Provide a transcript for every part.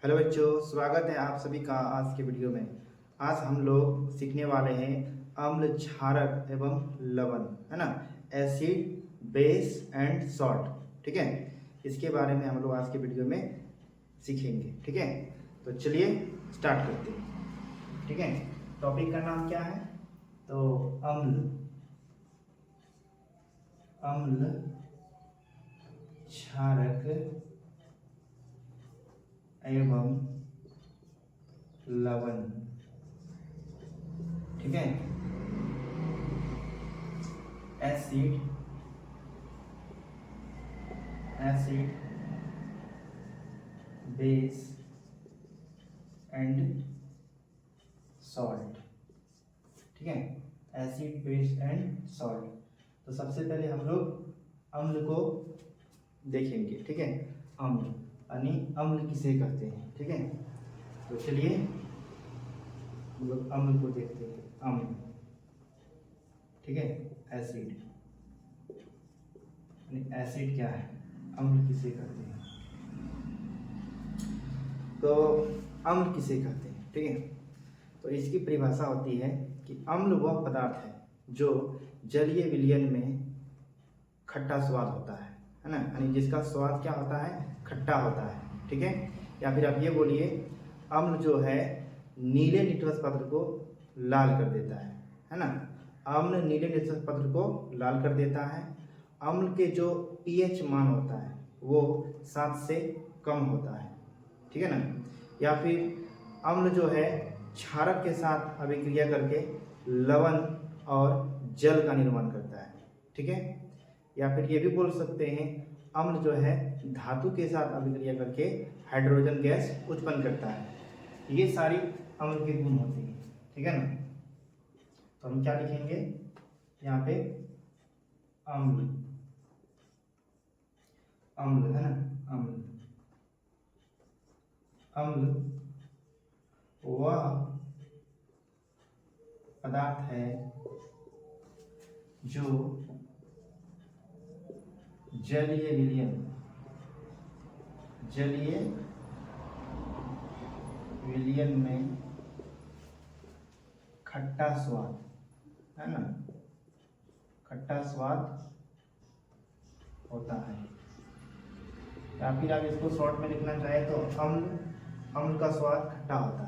Hello बच्चों, स्वागत है आप सभी का आज के वीडियो में। आज हम लोग सीखने वाले हैं अम्ल, क्षारक एवं लवण, है ना। एसिड, बेस एंड सॉल्ट, ठीक है। इसके बारे में हम लोग आज के वीडियो में सीखेंगे, ठीक है। तो चलिए स्टार्ट करते हैं, ठीक है। टॉपिक का नाम क्या है? तो अम्ल, क्षारक एवं लवण, ठीक है। एसिड, बेस एंड सॉल्ट, ठीक है। Acid, base and salt. तो सबसे पहले हम लोग अम्ल को देखेंगे, ठीक है। अम्ल यानी अम्ल किसे कहते हैं, ठीक है। तो चलिए हम लोग अम्ल को देखते हैं। अम्ल, ठीक है। एसिड यानी एसिड क्या है, अम्ल किसे कहते हैं। तो अम्ल किसे कहते हैं, ठीक है। तो इसकी परिभाषा होती है कि अम्ल वह पदार्थ है जो जलीय विलयन में खट्टा स्वाद होता है ना। यानी जिसका स्वाद क्या होता है, खट्टा होता है, ठीक है। या फिर आप ये बोलिए, अम्ल जो है नीले निटवस पत्र को लाल कर देता है ना। अम्ल नीले निटवस पत्र को लाल कर देता है। अम्ल के जो पीएच मान होता है वो 7 से कम होता है, ठीक है ना। या फिर अम्ल जो है क्षारक के साथ अभिक्रिया करके लवण और जल का निर्माण करता है, ठीक है। या फिर ये भी बोल सकते हैं, अम्ल जो है धातु के साथ अभिक्रिया करके हाइड्रोजन गैस उत्पन्न करता है। ये सारी अम्ल के गुण होते हैं, ठीक है ना। तो हम क्या लिखेंगे यहाँ पे? अम्ल, अम्ल है ना। अम्ल, अम्ल वह पदार्थ है जो जलीय विलयन में खट्टा स्वाद, है ना, खट्टा स्वाद होता है। या फिर आप इसको शॉर्ट में लिखना चाहे तो अम्ल का स्वाद खट्टा होता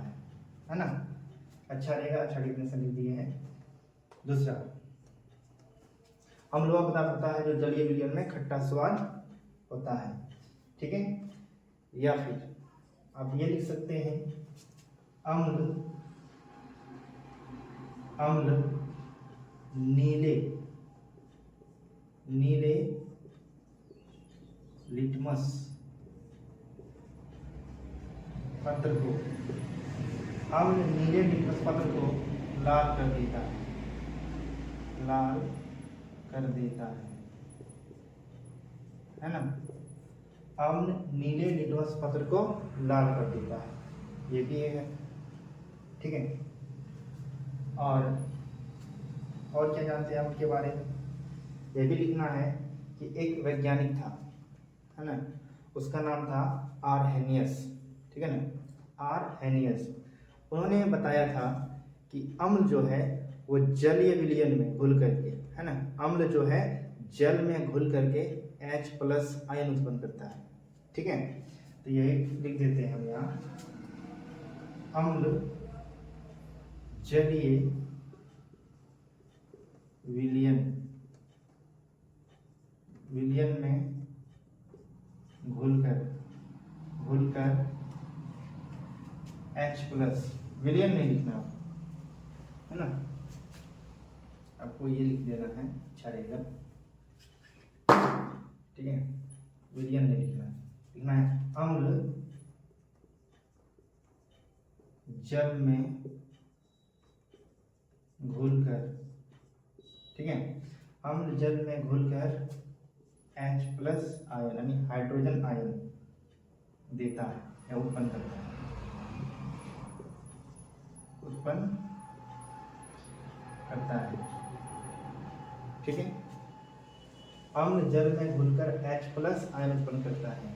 है ना। अच्छा रहेगा, अच्छा डिफिनेशन लिख दिए हैं। दूसरा, अम्ल वह पदार्थ होता है जो जलीय विलयन में खट्टा स्वाद होता है, ठीक है। या फिर आप ये लिख सकते हैं, अम्ल नीले लिटमस पत्र को, अम्ल नीले लिटमस पत्र को लाल कर देता है ना। अम्ल नीले लिटमस पत्र को लाल कर देता है, ये भी है, ठीक है। और क्या जानते हैं अम्ल के बारे में? यह भी लिखना है कि एक वैज्ञानिक था, है ना, उसका नाम था आरहेनियस, ठीक है ना। आरहेनियस, उन्होंने बताया था कि अम्ल जो है वो जलीय विलयन में घुल करके, है ना, अम्ल जो है जल में घुल करके H+ आयन उत्पन्न करता है, ठीक है। तो यही लिख देते हैं हम यहाँ, अम्ल जलीय विलयन में घुलकर H+, विलयन नहीं लिखना है ना, आपको ये लिख देना है, अच्छा रहेगा, ठीक है। विलयन नहीं लिखना है। अम्ल जल में घुलकर, ठीक है, अम्ल जल में घुलकर H+ आयन यानी हाइड्रोजन आयन देता है या उत्पन्न करता है, ठीक है। अम्ल जल में घुलकर H+ आयन उत्पन्न करता है।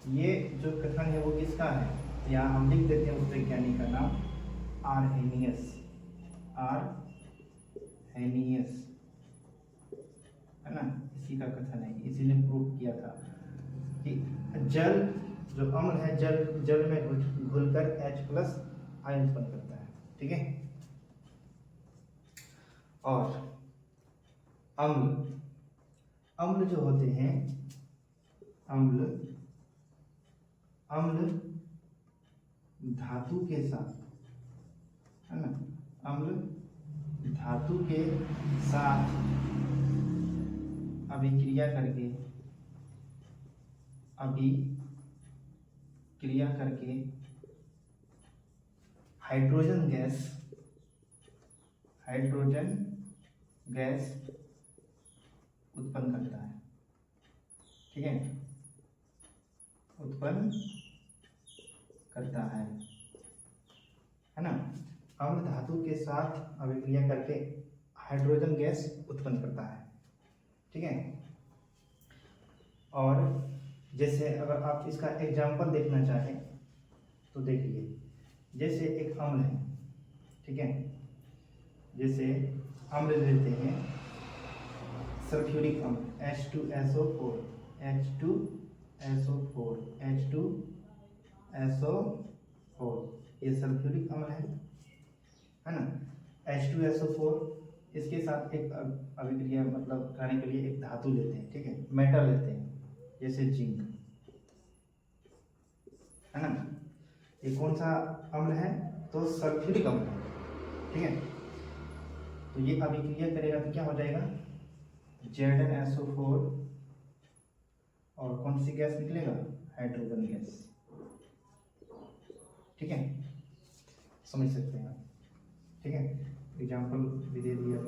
ये जो कथन है वो किसका है? यहाँ हम लिख देते हैं उस वैज्ञानिक का नाम आरहेनियस, आरहेनियस, है ना। इसी का कथन है, इसी ने प्रूव किया था कि जल जो अम्ल है जल में घुलकर H+ आयन उत्पन्न करता है, ठीक है। और अम्ल जो होते हैं, अम्ल धातु के साथ, है ना, अम्ल धातु के साथ अभिक्रिया करके हाइड्रोजन गैस उत्पन्न करता है, ठीक है, उत्पन्न करता है ना। अम्ल धातु के साथ अभिक्रिया करके हाइड्रोजन गैस उत्पन्न करता है, ठीक है। और जैसे अगर आप इसका एग्जाम्पल देखना चाहें तो देखिए, जैसे एक अम्ल है, ठीक है, जैसे अम्ल लेते हैं सल्फ्यूरिक अम्ल H2SO4, ये सल्फ्यूरिक अम्ल है ना। H2SO4 इसके साथ एक अभिक्रिया मतलब कराने के लिए एक धातु लेते हैं, ठीक है, मेटल लेते हैं जैसे जिंक, है ना। ये कौन सा अम्ल है? तो सल्फ्यूरिक अम्ल है, ठीक है। तो ये अभिक्रिया करेगा तो क्या हो जाएगा, ZnSO4 और कौन सी गैस निकलेगा, हाइड्रोजन गैस, ठीक है, समझ सकते हैं आप, ठीक है। एग्जाम्पल भी दे दिया।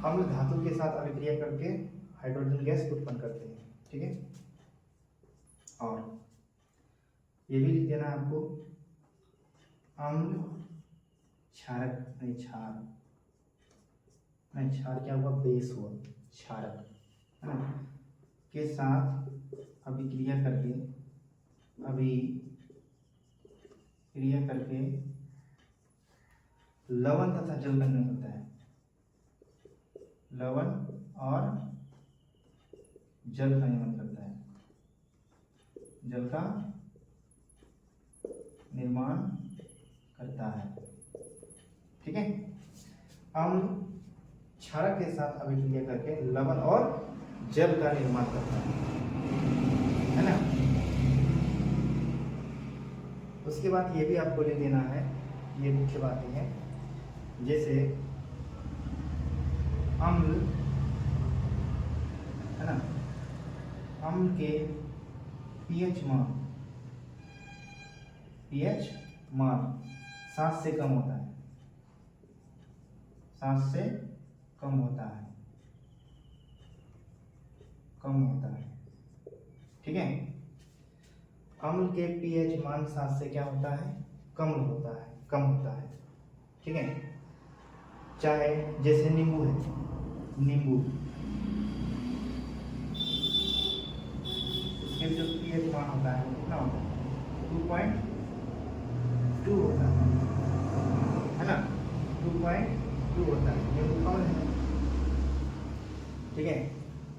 अम्ल धातु के साथ अभिक्रिया करके हाइड्रोजन गैस उत्पन्न करते हैं, ठीक है। और ये भी लिख देना आपको, अम्ल क्षारक नहीं, क्षार क्या हुआ, बेस हुआ, क्षारक, है ना, के साथ अभिक्रिया करके लवण तथा जल का निर्माण होता है, लवण और जल का निर्माण करता है, जल का निर्माण करता है, ठीक है। अम्ल क्षारक के साथ अभिक्रिया करके लवण और जल का निर्माण करता है ना। उसके बाद ये भी आपको ले लेना है, ये मुख्य बातें हैं, जैसे अम्ल, है ना, अम्ल के pH मान 7 से कम होता है, 7 से कम होता है, ठीक है। अम्ल के pH मान 7 से क्या होता है, कम होता है, ठीक है। चाहे जैसे नींबू है, इसके जो pH मान होता है कितना होता है, 2.2 होता है ना, 2.2 होता है, ये कम है, ठीक है।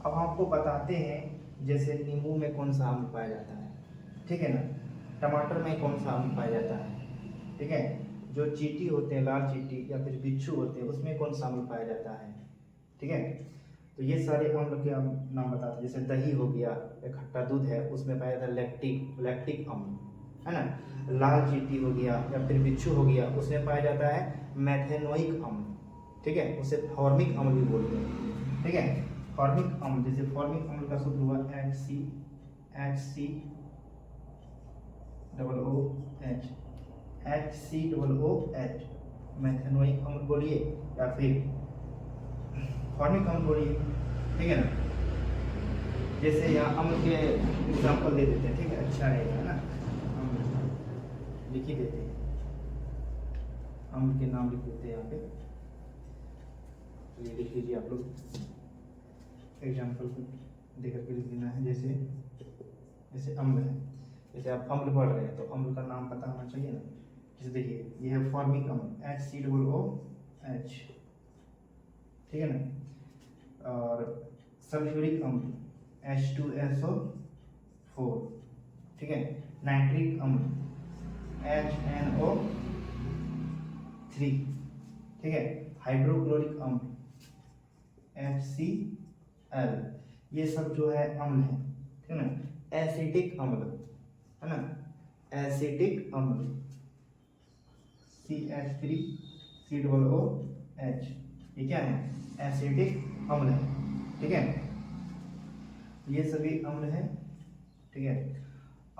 अब हम आपको बताते हैं जैसे नींबू में कौन सा अम्ल पाया जाता है, ठीक है ना, टमाटर में कौन सा अम्ल पाया जाता है, ठीक है, जो चींटी होते हैं, लाल चींटी या फिर बिच्छू होते हैं, उसमें कौन सा अम्ल पाया जाता है, ठीक है। तो ये सारे अम्ल के हम नाम बताते हैं, जैसे दही हो गया या खट्टा दूध है, उसमें पाया जाता है लैक्टिक अम्ल, है ना। लाल चींटी हो गया या फिर बिच्छू हो गया, उसमें पाया जाता है मेथेनोइक अम्ल, ठीक है, उसे फॉर्मिक अम्ल भी बोलते हैं, ठीक है। फॉर्मिक अम्ल, जैसे फॉर्मिक अम्ल का सूत्र हुआ HCOOH, मेथेनोइक अम्ल बोलिए या फिर फॉर्मिक अम्ल बोलिए, ठीक है ना। जैसे यहाँ अम्ल के एग्जाम्पल दे देते हैं, ठीक है, अच्छा रहेगा ना, लिख ही देते हैं, अम्ल के नाम लिख देते हैं यहाँ पे, तो ये लिख लीजिए आप लोग, एग्जाम्पल को देकर के लिख देना है। जैसे अम्ल है, जैसे आप अम्ल पढ़ रहे हैं तो अम्ल का नाम पता होना चाहिए ना। जैसे देखिए ये है फॉर्मिक अम्ल HCOOH, ठीक है ना। और सल्फ्यूरिक अम्ल H2SO4, ठीक है। नाइट्रिक अम्ल HNO3, ठीक है। हाइड्रोक्लोरिक अम्ल HCl, ये सब जो है अम्ल है, ठीक है ना। एसिटिक अम्ल है ना, एसिटिक अम्ल CH3COOH, ये क्या है, एसिटिक अम्ल है, ठीक है। ये सभी अम्ल है, ठीक है।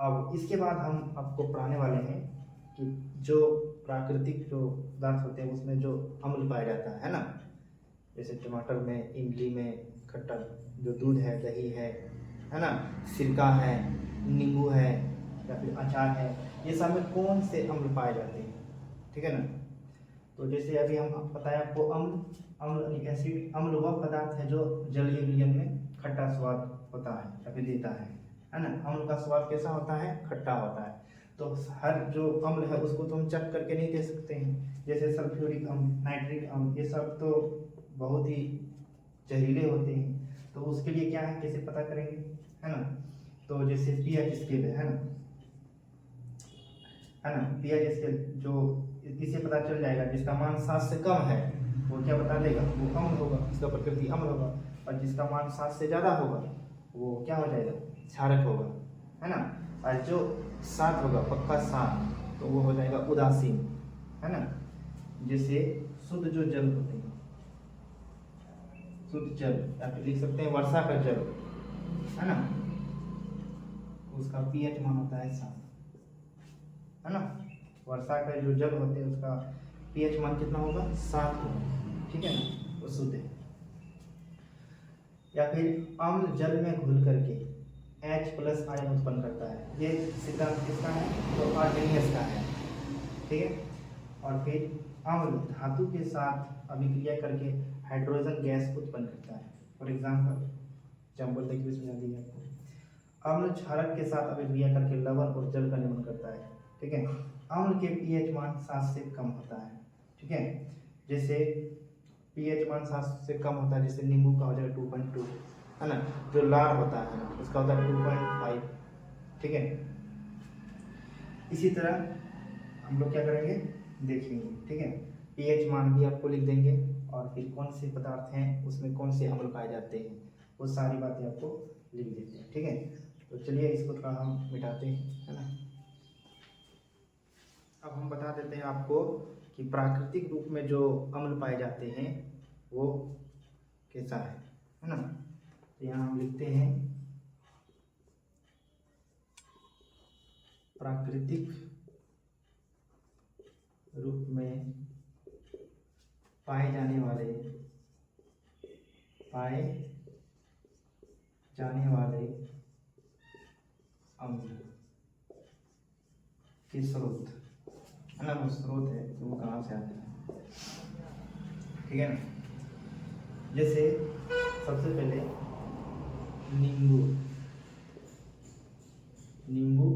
अब इसके बाद हम आपको पढ़ाने वाले हैं कि जो प्राकृतिक जो पदार्थ होते हैं उसमें जो अम्ल पाया जाता है ना। जैसे टमाटर में, इमली में खट्टा जो दूध है, दही है ना, सिरका है, नींबू है या फिर अचार है, ये सब में कौन से अम्ल पाए जाते हैं, ठीक है ना। तो जैसे अभी हम बताया आपको अम्ल एसिड, अम्ल वह पदार्थ है जो जलीय विलयन में खट्टा स्वाद होता है या फिर देता है ना। अम्ल का स्वाद कैसा होता है, खट्टा होता है। तो हर जो अम्ल है उसको तो हम चख करके नहीं दे सकते हैं। जैसे सल्फ्यूरिक अम्ल, नाइट्रिक अम्ल, ये सब तो बहुत ही जहरीले होते हैं। तो उसके लिए क्या है, कैसे पता करेंगे, है ना। तो जैसे पीएच स्केल है ना, पीएच स्केल जो इससे पता चल जाएगा, जिसका मान 7 से कम है वो क्या बता देगा, वो अम्ल होगा, इसका प्रकृति अम्ल होगा। और जिसका मान 7 से ज़्यादा होगा वो क्या हो जाएगा, क्षारक होगा, है ना। और जो 7 होगा, पक्का 7, तो वो हो जाएगा उदासीन, है ना। जैसे शुद्ध जो जल होते हैं, शुद्ध जल, या फिर लिख सकते हैं वर्षा का जल, है ना, उसका पीएच मान होता है 7, है ना। वर्षा का जो जल होते हैं उसका पीएच मान कितना होगा, 7 होगा, ठीक है ना, वो शुद्ध है। या फिर अम्ल जल में घुल करके H+ आयन उत्पन्न करता है, ये सिद्धांत किसका है, तो आर्टेनियस का है, ठीक है। और फिर अम्ल धातु के साथ अभिक्रिया करके हाइड्रोजन गैस उत्पन्न करता है। फॉर एग्जाम्पल देखिए, समझा दिया आपको। अम्ल क्षारक के साथ अभिक्रिया करके लवण और जल का निर्माण करता है, ठीक है। अम्ल के पीएच मान 7 से कम होता है, ठीक है। जैसे पीएच मान 7 से कम होता है, जैसे नींबू का हो जाएगा 2.2, है ना। जो लार होता है उसका होता है 2.5, ठीक है। इसी तरह हम लोग क्या करेंगे, देखेंगे, ठीक है। पीएच मान भी आपको लिख देंगे, और फिर कौन से पदार्थ हैं उसमें कौन से अम्ल पाए जाते हैं, वो सारी बातें आपको लिख देते हैं, ठीक है। तो चलिए इसको थोड़ा हम मिटाते हैं, है ना। अब हम बता देते हैं आपको कि प्राकृतिक रूप में जो अम्ल पाए जाते हैं वो कैसा है ना। तो यहाँ हम लिखते हैं प्राकृतिक रूप में पाए जाने वाले अम्ल के स्रोत, है ना, वो स्रोत है तो वो कहाँ से आते हैं, ठीक है ना। जैसे सबसे पहले नींबू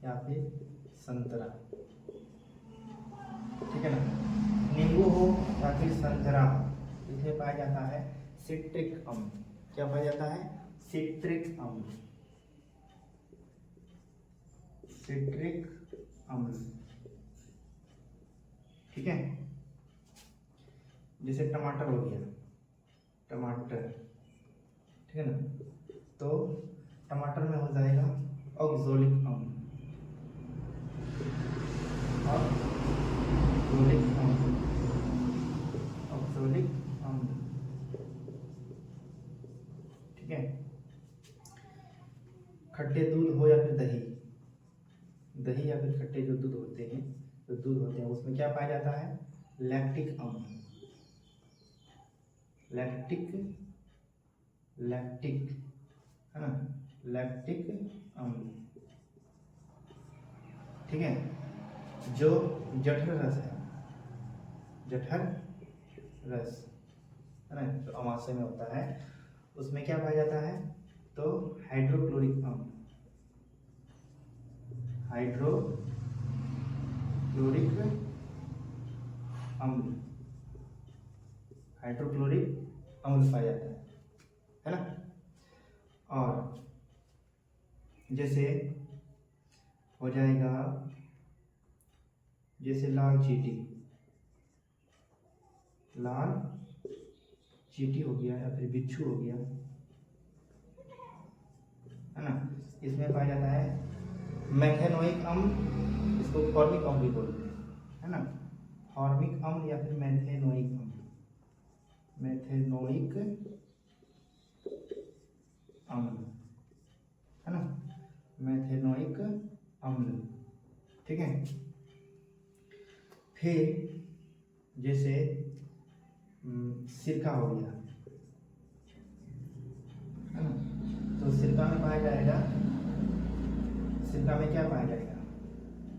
या फिर संतरा, ठीक है ना। नींबू हो या फिर संतरा हो, इसमें पाया जाता है सिट्रिक अम्ल। क्या पाया जाता है, सिट्रिक अम्ल, सिट्रिक अम्ल, ठीक है। जैसे टमाटर हो गया, टमाटर, ठीक है ना, तो टमाटर में हो जाएगा ऑक्सोलिक अम्ल, ऑक्सोलिक अम्ल, ठीक है। खट्टे दूध हो या फिर दही या फिर खट्टे जो दूध होते हैं उसमें क्या पाया जाता है, लैक्टिक अम्ल, लैक्टिक, है ना, लैक्टिक अम्ल, ठीक है। जो जठर रस है, जठर रस, है ना, जो अमाशय में होता है उसमें क्या पाया जाता है, तो हाइड्रोक्लोरिक अम्ल, हाइड्रोक्लोरिक अम्ल, हाइड्रोक्लोरिक अम्ल पाया जाता है ना। और जैसे हो जाएगा, जैसे लाल चींटी हो गया या फिर बिच्छू हो गया, है ना। इसमें पाया जाता है मैथेनोइक अम्ल, इसको फॉर्मिक अम्ल भी बोलते हैं, है ना। फॉर्मिक अम्ल या फिर मैथेनोइक अम्ल, मैथेनोइक अम्ल, है ना, मैथेनोइक अम्ल, ठीक है। फिर जैसे सिरका हो गया, है ना। तो सिरका में पाया जाएगा, सिरका में क्या पाया जाएगा,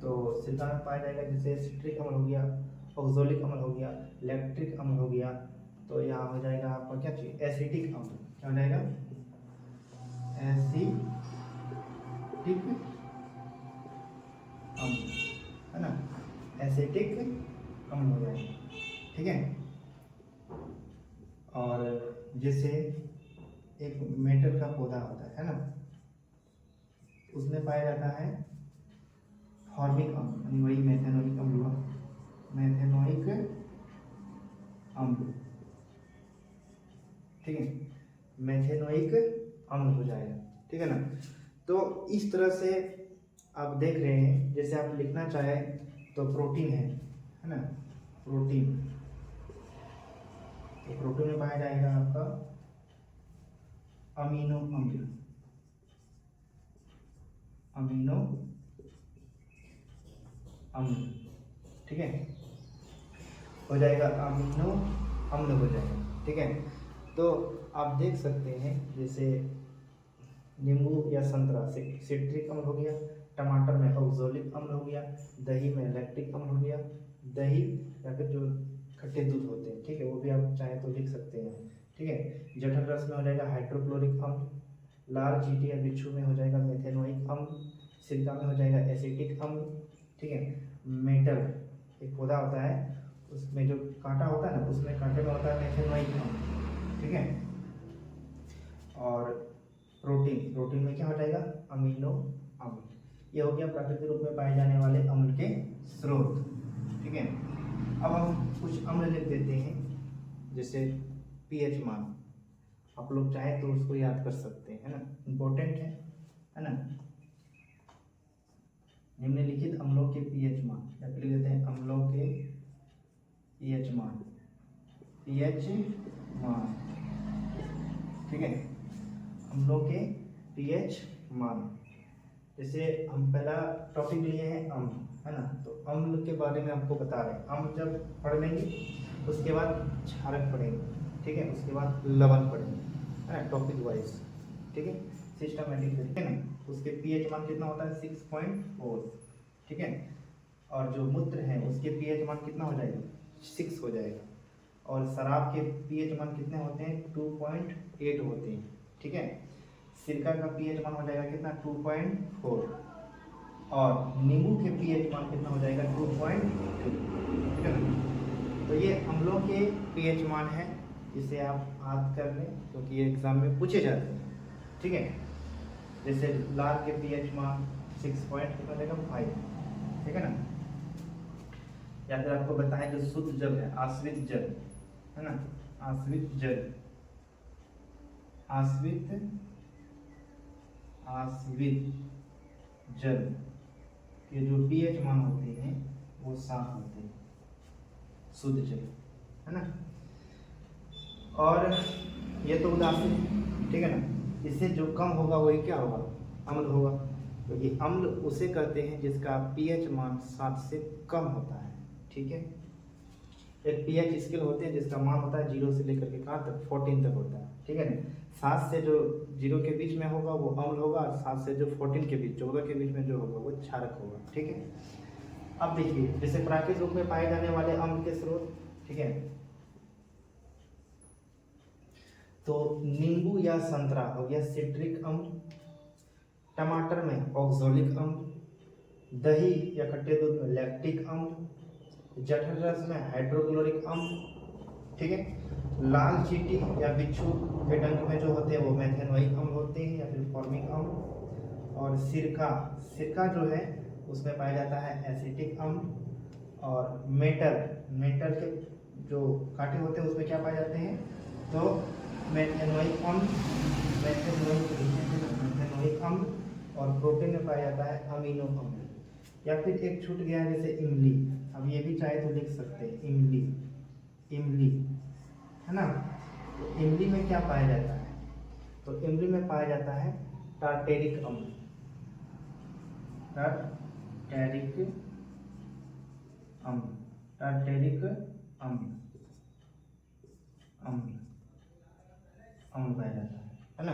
तो सिरका में पाया जाएगा जैसे सिट्रिक अम्ल हो गया, ऑक्सोलिक अम्ल हो गया, लैक्टिक अम्ल हो गया। तो यहाँ हो जाएगा आपका क्या चाहिए, एसिटिक अम्ल, क्या हो जाएगा, एसिटिक अम्ल, है ना, एसिटिक अम्ल हो जाएगा, ठीक है। और जैसे एक मेटल का पौधा होता है ना, उसमें पाया जाता है फॉर्मिक अम्ल, यानी वही मैथेनोइक अम्ल हुआ, मैथेनोइक अम्ल, ठीक है, मैथेनोइक अम्ल हो जाएगा, ठीक है ना। तो इस तरह से आप देख रहे हैं, जैसे आप लिखना चाहे तो प्रोटीन है ना, प्रोटीन, तो प्रोटीन में पाया जाएगा आपका अमीनो अम्ल, अमीनो अम्ल, ठीक है, हो जाएगा अमीनो अम्ल हो जाएगा, ठीक है। तो आप देख सकते हैं जैसे नींबू या संतरा से सिट्रिक अम्ल हो गया, टमाटर में ऑक्सोलिक अम्ल हो गया, दही में लैक्टिक अम्ल हो गया, दही या फिर जो खट्टे दूध होते हैं, ठीक है, वो भी आप चाहे तो लिख सकते हैं, ठीक है। जठर रस में हो जाएगा हाइड्रोक्लोरिक अम्ल, लाल चींटी या बिच्छू में हो जाएगा मैथेनोइक अम्ल, सिरका में हो जाएगा एसिटिक अम्ल, ठीक है। मेटल एक पौधा होता है, उसमें जो कांटा होता है ना, उसमें कांटे में होता है मैथेनोइक अम्ल, ठीक है। और प्रोटीन, प्रोटीन में क्या हो जाएगा, अमीनो अम्ल। ये हो गया प्राकृतिक रूप में पाए जाने वाले अम्ल के स्रोत, ठीक है। अब हम कुछ अम्ल लिख देते हैं, जैसे पीएच मान, आप लोग चाहे तो उसको याद कर सकते हैं, है ना, इम्पोर्टेंट है ना। निम्नलिखित अम्लों के पीएच मान, या फिर लिख देते हैं अम्लों के पीएच मान, पीएच मान, ठीक है, अम्लों के पीएच मान। जैसे हम पहला टॉपिक लिए हैं अम्ल, है ना, तो अम्ल के बारे में आपको बता रहे हैं। अम्ल जब पढ़ लेंगे उसके बाद क्षारक पढ़ेंगे, ठीक है, उसके बाद लवण पढ़ेंगे, है ना, टॉपिक वाइज, ठीक है, सिस्टमैटिक तरीके ना। उसके पीएच मान कितना होता है, 6.4, ठीक है। और जो मूत्र है उसके पीएच मान कितना हो जाएगा, 6 हो जाएगा। और शराब के पीएच मान कितने होते हैं, 2.8 होते हैं, ठीक है। सिरका का पीएच मान हो जाएगा कितना, 2.4। और नींबू के पीएच मान कितना हो जाएगा, 2.2, ठीक है ना। तो ये अम्लों के पीएच मान है, जिसे आप याद कर लें क्योंकि ये एग्जाम में पूछे जाते हैं, ठीक है। जैसे लाल के पीएच मान 6.5, ठीक है ना। या फिर आपको बताएं जो शुद्ध जल है, आश्रित जल, है ना, आश्रित जल, आश्रित जल के जो पीएच मान होते हैं वो 7 होते हैं, शुद्ध जल, है ना। और ये तो उदासीन है, ठीक है ना। इससे जो कम होगा वही क्या होगा, अम्ल होगा। तो ये अम्ल उसे कहते हैं जिसका पीएच मान 7 से कम होता है, ठीक है। एक पीएच स्केल होते हैं जिसका मान होता है 0 से लेकर के कहाँ तक, 14 तक होता है, ठीक है ना। 7 से जो 0 के बीच में होगा वो अम्ल होगा, और 7 से जो 14 के बीच, 14 के बीच में जो होगा वो क्षारक होगा, ठीक है। अब देखिए जैसे प्राकृतिक रूप में पाए जाने वाले अम्ल के स्रोत, ठीक है, तो नींबू या संतरा हो गया सिट्रिक अम्ल, टमाटर में ऑक्सोलिक अम्ल, दही या खट्टे दूध में लैक्टिक अम्ल, जठर रस में हाइड्रोक्लोरिक अम्ल, ठीक है। लाल चींटी या बिच्छू के डंक में जो होते हैं वो मेथेनोइक अम्ल होते हैं या फिर फॉर्मिक अम्ल। और सिरका, सिरका जो है उसमें पाया जाता है एसिटिक अम्ल। और मेटल के जो कांटे होते हैं उसमें क्या पाए जाते हैं, तो मेथेनोइक अम्ल, मेथेनोइक अम्ल। और प्रोटीन में पाया जाता है अमीनो अम्ल। या फिर एक छूट गया है जैसे इमली, अब ये भी चाहे तो लिख सकते हैं इमली, इमली है ना। तो इमली में क्या पाया जाता है, तो इमली में पाया जाता है टार्टेरिक अम्ल, टार्टेरिक अम्ल, टार्टेरिक अम्ल, अम्ल अम्ल पाया जाता है ना।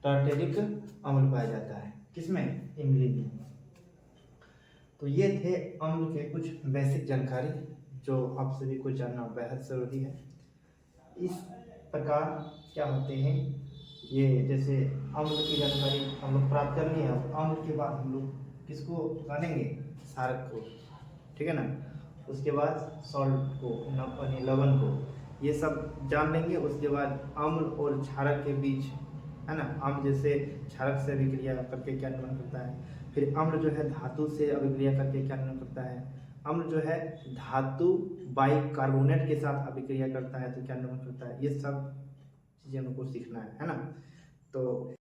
टार्टेरिक अम्ल पाया जाता है किसमें, इमली में। तो ये थे अम्ल के कुछ बेसिक जानकारी जो आप सभी को जानना बेहद जरूरी है। इस प्रकार क्या होते हैं ये, जैसे अम्ल की जानकारी हम लोग प्राप्त कर लिए हैं, अम्ल के बाद हम लोग किसको जानेंगे, क्षारक को, ठीक है ना। उसके बाद सॉल्ट को, लवण को, ये सब जान लेंगे। उसके बाद अम्ल और क्षारक के बीच, है ना, अम्ल जैसे क्षारक से अभिक्रिया करके क्या निर्माण करता है, फिर अम्ल जो है धातु से अभिक्रिया करके क्या निर्माण करता है, अम्ल जो है धातु बाइकार्बोनेट के साथ अभिक्रिया करता है तो क्या निर्माण करता है, ये सब चीज़ें हमको सीखना है ना। तो